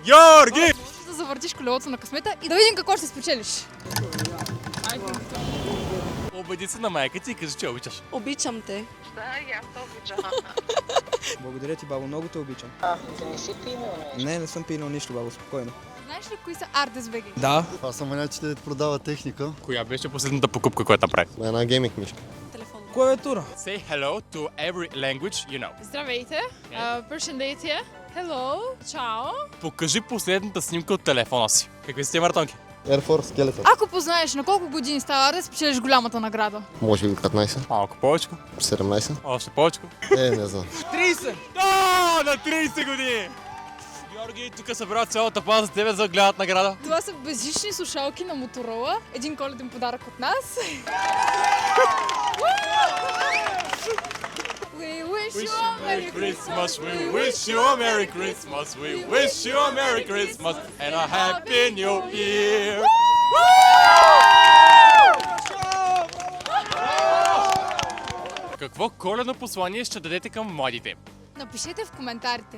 Георги! Да завъртиш колелото на късмета и да видим какво ще спечелиш. Обади се на майка ти и кажи, че обичаш. Обичам те. Да, и аз те обичам. Благодаря ти, бабо, много те обичам. Ти не си пинал нещо? Не съм пинал нищо, бабо, спокойно. Знаеш ли кои са Ардес ВГ? Да. Аз съм маняк, че те продава техника. Коя беше последната покупка, която направи? Една гейминг мишка. Телефон. Клавиатура. Say hello to every language you know. Здравейте, прощендейте, hello, чао. Покажи последната снимка от телефона си. Какви са тези маратонки? Air Force Skeleton. Ако познаеш на колко години става Ардес, спечелиш голямата награда. Може би 15, Малко повече. 17. Още повече. Не знам. 30. Да, на 30 години! Георги, тук събра цялата база за тебе за да гледат награда. Това са безжични слушалки на Моторола. Един коледен подарък от нас. We wish you a Merry Christmas. We wish you a Merry Christmas. We wish you a Merry Christmas and a Happy New Year. Какво коледно послание ще дадете към младите? Напишете в коментарите.